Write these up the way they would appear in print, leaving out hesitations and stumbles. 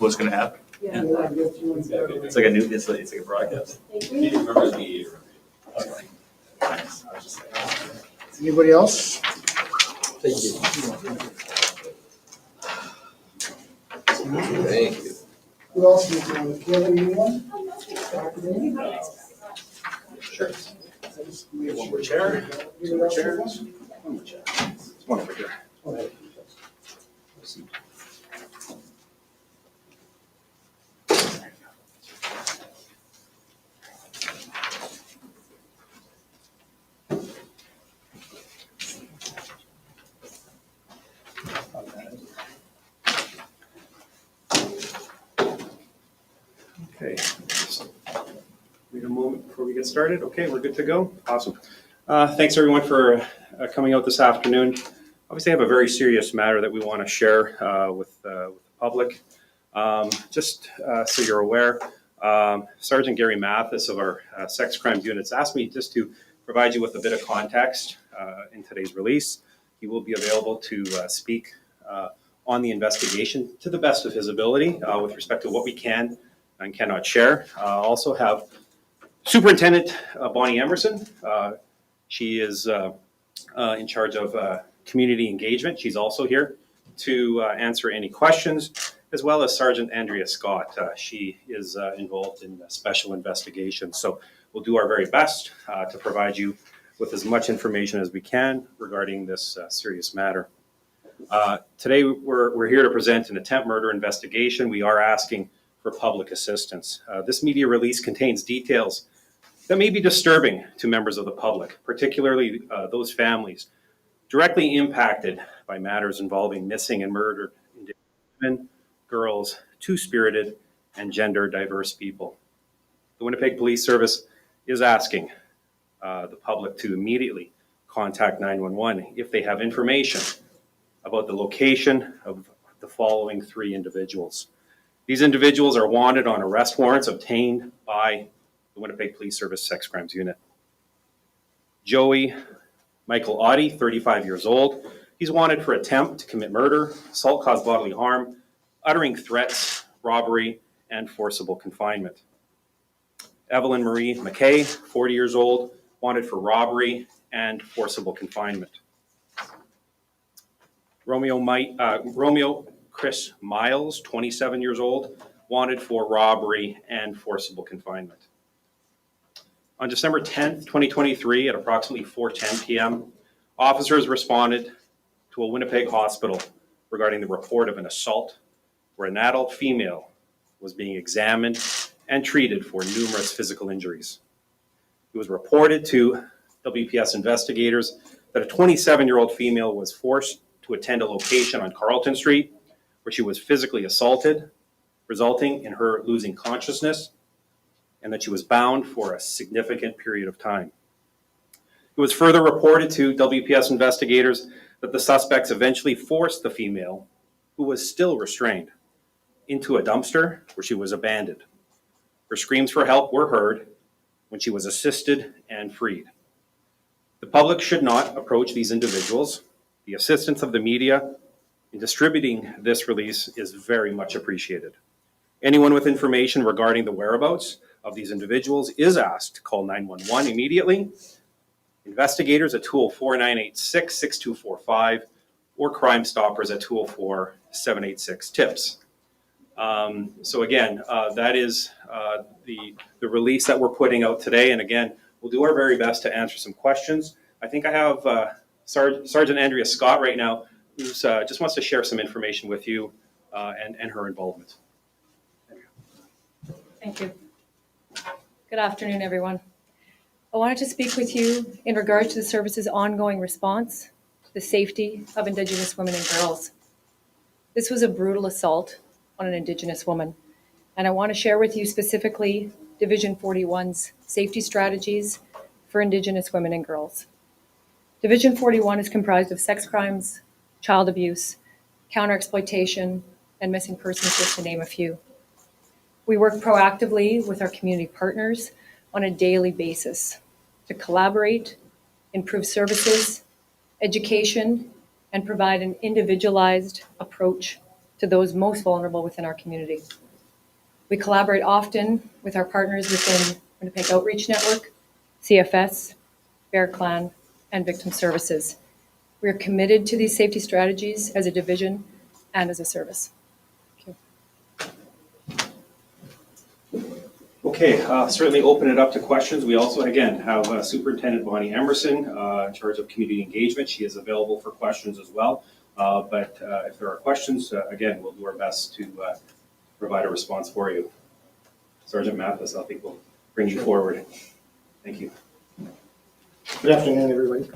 what's going to happen. Yeah. It's like a new, it's like a broadcast. Anybody else? Thank you. Thank you. Who else is on the field? Anyone? Sure. One more chair. Two more chairs. One more chair. There's one over here. Okay, just wait a moment before we get started. Okay, we're good to go. Awesome. Thanks everyone for coming out this afternoon. Obviously, I have a very serious matter that we want to share with the public. Just so you're aware, Sergeant Gary Mathez of our sex crimes units asked me just to provide you with a bit of context in today's release. He will be available to speak on the investigation to the best of his ability with respect to what we can and cannot share. Also have Superintendent Bonnie Emerson. She is in charge of community engagement. She's also here to answer any questions, as well as Sergeant Andrea Scott. She is involved in special investigations. So we'll do our very best to provide you with as much information as we can regarding this serious matter. Today, we're here to present an attempt murder investigation. We are asking for public assistance. This media release contains details that may be disturbing to members of the public, particularly those families directly impacted by matters involving missing and murdered Indigenous women, girls, two-spirited, and gender diverse people. The Winnipeg Police Service is asking the public to immediately contact 911 if they have information about the location of the following three individuals. These individuals are wanted on arrest warrants obtained by the Winnipeg Police Service Sex Crimes Unit. Joey Michael Audie, 35 years old. He's wanted for attempt to commit murder, assault cause bodily harm, uttering threats, robbery, and forcible confinement. Evelyn Marie McKay, 40 years old, wanted for robbery and forcible confinement. Romeo Chris Miles, 27 years old, wanted for robbery and forcible confinement. On December 10th, 2023, at approximately 4:10 p.m., officers responded to a Winnipeg hospital regarding the report of an assault where an adult female was being examined and treated for numerous physical injuries. It was reported to WPS investigators that a 27-year-old female was forced to attend a location on Carlton Street where she was physically assaulted, resulting in her losing consciousness, and that she was bound for a significant period of time. It was further reported to WPS investigators that the suspects eventually forced the female, who was still restrained, into a dumpster where she was abandoned. Her screams for help were heard when she was assisted and freed. The public should not approach these individuals. The assistance of the media in distributing this release is very much appreciated. Anyone with information regarding the whereabouts of these individuals is asked to call 911 immediately. Investigators at 204-986-6245 or Crime Stoppers at 204-786-TIPS. So again, that is the release that we're putting out today. And again, we'll do our very best to answer some questions. I think I have Sergeant Andrea Scott right now, who just wants to share some information with you and her involvement. Thank you. Good afternoon, everyone. I wanted to speak with you in regard to the service's ongoing response to the safety of Indigenous women and girls. This was a brutal assault on an Indigenous woman, and I want to share with you specifically Division 41's safety strategies for Indigenous women and girls. Division 41 is comprised of sex crimes, child abuse, counter-exploitation, and missing persons, just to name a few. We work proactively with our community partners on a daily basis to collaborate, improve services, education, and provide an individualized approach to those most vulnerable within our community. We collaborate often with our partners within Winnipeg Outreach Network, CFS, Bear Clan, and Victim Services. We are committed to these safety strategies as a division and as a service. Thank you. Okay, certainly open it up to questions. We also, again, have Superintendent Bonnie Emerson in charge of community engagement. She is available for questions as well. But if there are questions, again, we'll do our best to provide a response for you. Sergeant Mathez, I think we'll bring you forward. Thank you. Good afternoon, everybody.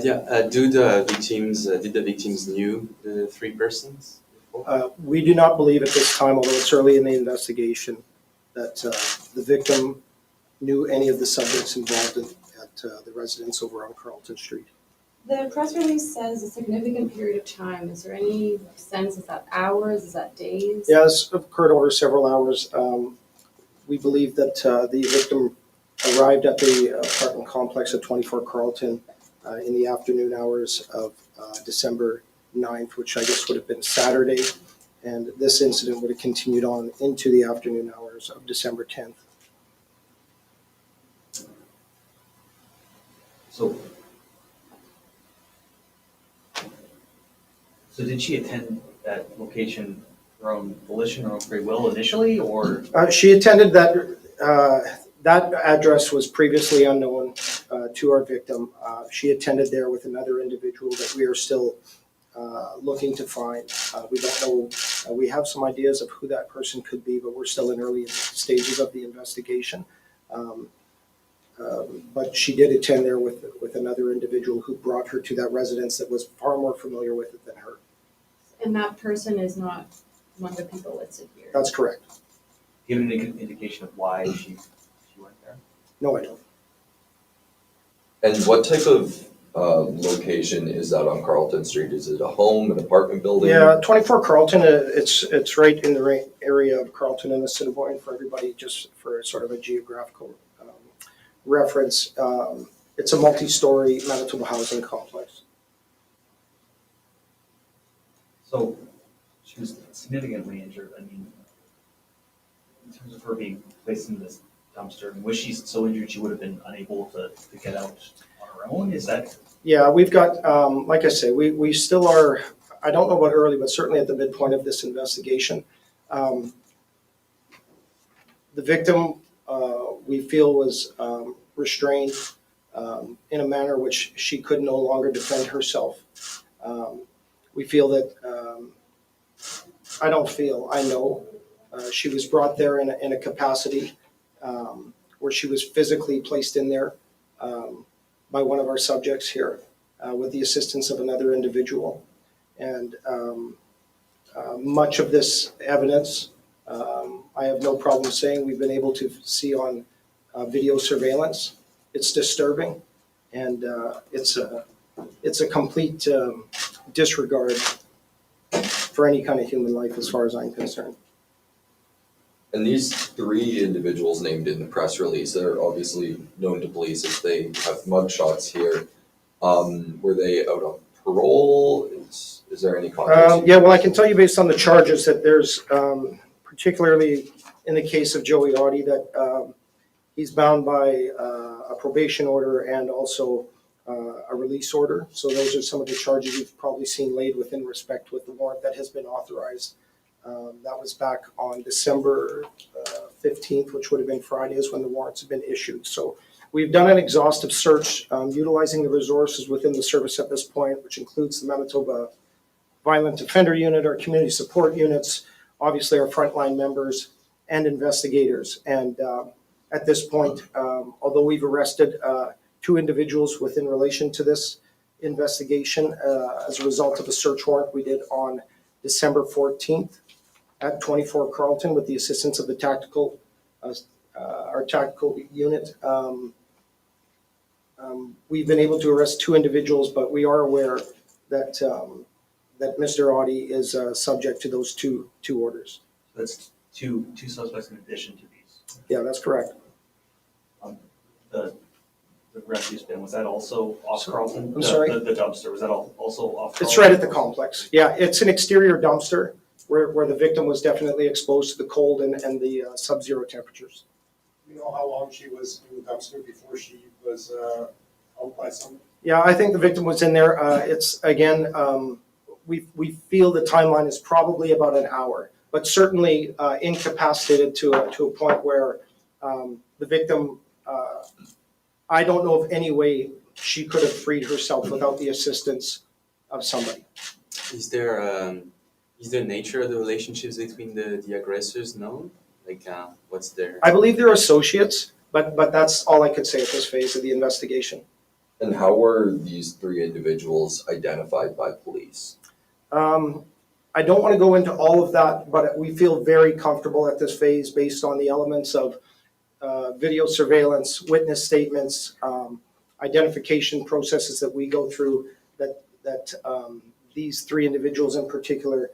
Did the victims knew the three persons? We do not believe at this time, although it's early in the investigation, that the victim knew any of the subjects involved at the residence over on Carleton Street. The press release says a significant period of time. Is there any sense, is that hours, is that days? Yeah, this occurred over several hours. We believe that the victim arrived at the apartment complex at 24 Carleton in the afternoon hours of December 9th, which I guess would have been Saturday. And this incident would have continued on into the afternoon hours of December 10th. So did she attend that location her own volition, her own free will initially, or? She attended that. That address was previously unknown to our victim. She attended there with another individual that we are still looking to find. We don't know. We have some ideas of who that person could be, but we're still in early stages of the investigation. But she did attend there with another individual who brought her to that residence that was far more familiar with it than her. And that person is not one of the people listed here? That's correct. Do you have any indication of why she went there? No, I don't. And what type of location is that on Carleton Street? Is it a home, an apartment building? Yeah, 24 Carleton, it's right in the area of Carleton and Assiniboine for everybody, just for sort of a geographical reference. It's a multi-story Manitoba housing complex. So she was significantly injured. I mean, in terms of her being placed in this dumpster, was she so injured she would have been unable to get out on her own? Is that? Yeah, we've got, like I say, we still are, I don't know about early, but certainly at the midpoint of this investigation. The victim, we feel, was restrained in a manner which she could no longer defend herself. We feel that, I know, she was brought there in a capacity where she was physically placed in there by one of our subjects here with the assistance of another individual. And much of this evidence, I have no problem saying we've been able to see on video surveillance. It's disturbing, and it's a complete disregard for any kind of human life as far as I'm concerned. And these three individuals named in the press release, they're obviously known to police as they have mugshots here. Were they out on parole? Is there any context? Yeah, well, I can tell you based on the charges that there's, particularly in the case of Joey Audie, that he's bound by a probation order and also a release order. So those are some of the charges you've probably seen laid within respect with the warrant that has been authorized. That was back on December 15th, which would have been Friday, is when the warrants have been issued. So we've done an exhaustive search utilizing the resources within the service at this point, which includes the Manitoba Violent Offender Unit, our community support units, obviously our frontline members and investigators. And at this point, although we've arrested 2 individuals within relation to this investigation as a result of a search warrant we did on December 14th at 24 Carleton with the assistance of the tactical, our tactical unit. We've been able to arrest 2 individuals, but we are aware that that Mr. Audie is subject to those two orders. That's two suspects in addition to these. Yeah, that's correct. The the refuse bin, was that also off Carlton? I'm sorry? The dumpster, was that also off Carlton? It's right at the complex. Yeah, it's an exterior dumpster where the victim was definitely exposed to the cold and the sub-zero temperatures. You know how long she was in the dumpster before she was out by someone? Yeah, I think the victim was in there. It's, again, we feel the timeline is probably about an hour, but certainly incapacitated to a point where the victim, I don't know of any way she could have freed herself without the assistance of somebody. Is the nature of the relationships between the aggressors known? Like, what's their? I believe they're associates, but that's all I could say at this phase of the investigation. And how were these three individuals identified by police? I don't want to go into all of that, but we feel very comfortable at this phase based on the elements of video surveillance, witness statements, identification processes that we go through, that these three individuals in particular,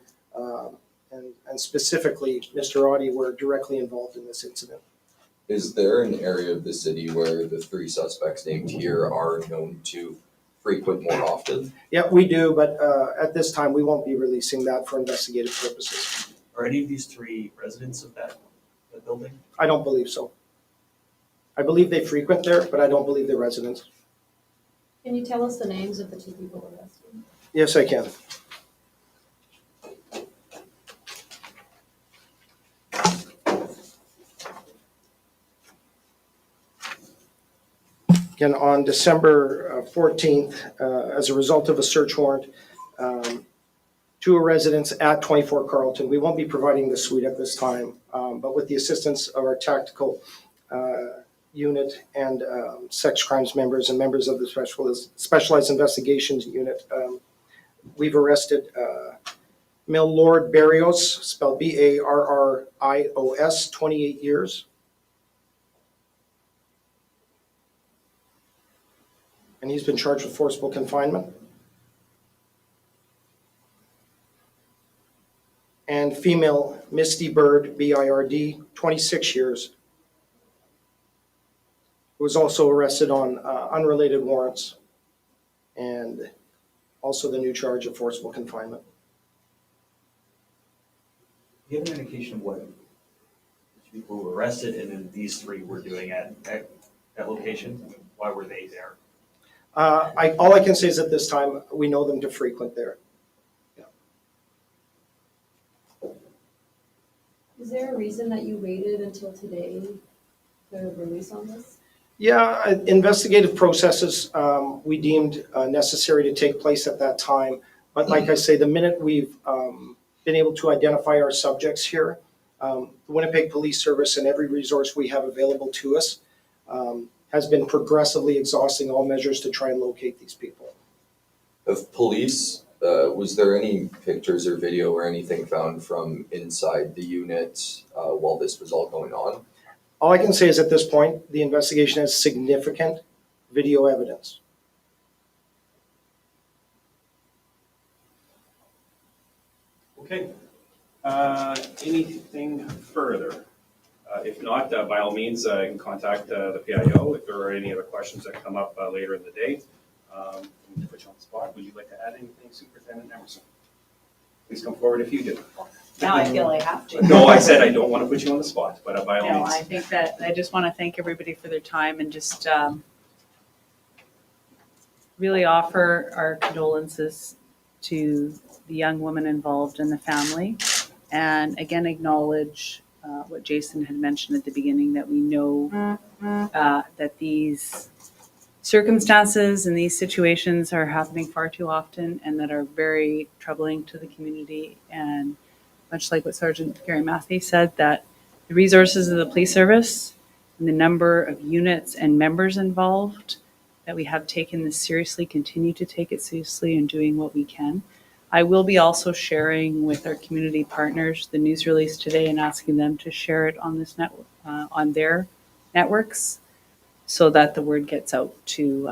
and specifically Mr. Audie, were directly involved in this incident. Is there an area of the city where the three suspects named here are known to frequent more often? Yeah, we do, but at this time, we won't be releasing that for investigative purposes. Are any of these three residents of that building? I don't believe so. I believe they frequent there, but I don't believe they're residents. Can you tell us the names of the two people arrested? Yes, I can. Again, on December 14th, as a result of a search warrant to a residence at 24 Carlton. We won't be providing the suite at this time, but with the assistance of our tactical unit and sex crimes members and members of the specialized investigations unit, we've arrested Milord Barrios, spelled Barrios, 28 years. And he's been charged with forcible confinement. And female Misty Bird, Bird, 26 years, who was also arrested on unrelated warrants and also the new charge of forcible confinement. Do you have an indication of what people who were arrested and then these three were doing at that location? I mean, why were they there? All I can say is at this time, we know them to frequent there. Is there a reason that you waited until today to release on this? Yeah, investigative processes we deemed necessary to take place at that time. But like I say, the minute we've been able to identify our subjects here, the Winnipeg Police Service and every resource we have available to us has been progressively exhausting all measures to try and locate these people. Of police, was there any pictures or video or anything found from inside the unit while this was all going on? All I can say is at this point, the investigation has significant video evidence. Okay. Anything further? If not, by all means, you can contact the PIO if there are any other questions that come up later in the day. To put you on the spot, would you like to add anything, Superintendent Emerson? Please come forward if you do. Now I feel I have to. No, I said I don't want to put you on the spot, but by all No, means. I think that I just want to thank everybody for their time and just really offer our condolences to the young woman involved and the family. And again, acknowledge what Jason had mentioned at the beginning, that we know that these circumstances and these situations are happening far too often and that are very troubling to the community. And much like what Sergeant Gary Mathez said, that the resources of the police service and the number of units and members involved, that we have taken this seriously, continue to take it seriously, and doing what we can. I will be also sharing with our community partners the news release today and asking them to share it on this network, on their networks, so that the word gets out to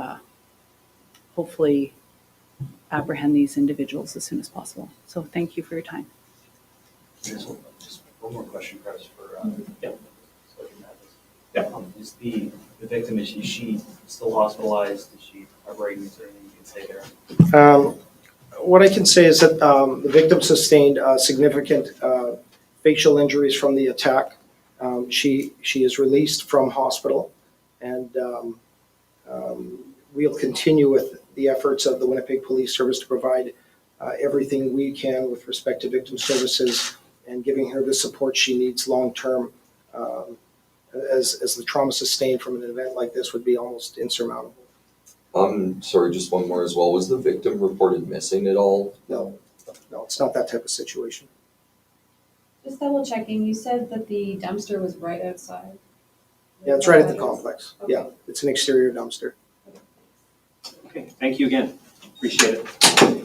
hopefully apprehend these individuals as soon as possible. So thank you for your time. Just one more question, Chris, for Yeah. Sergeant Mathez. Yeah. Is the the victim, is she still hospitalized? Is she recovering? Is there anything you can say there? What I can say is that the victim sustained significant facial injuries from the attack. She is released from hospital, and we'll continue with the efforts of the Winnipeg Police Service to provide everything we can with respect to victim services and giving her the support she needs long-term, as the trauma sustained from an event like this would be almost insurmountable. Sorry, just one more as well. Was the victim reported missing at all? No, it's not that type of situation. Just double checking, you said that the dumpster was right outside? Yeah, it's right at the complex. Yeah, it's an exterior dumpster. Okay, thank you again. Appreciate it.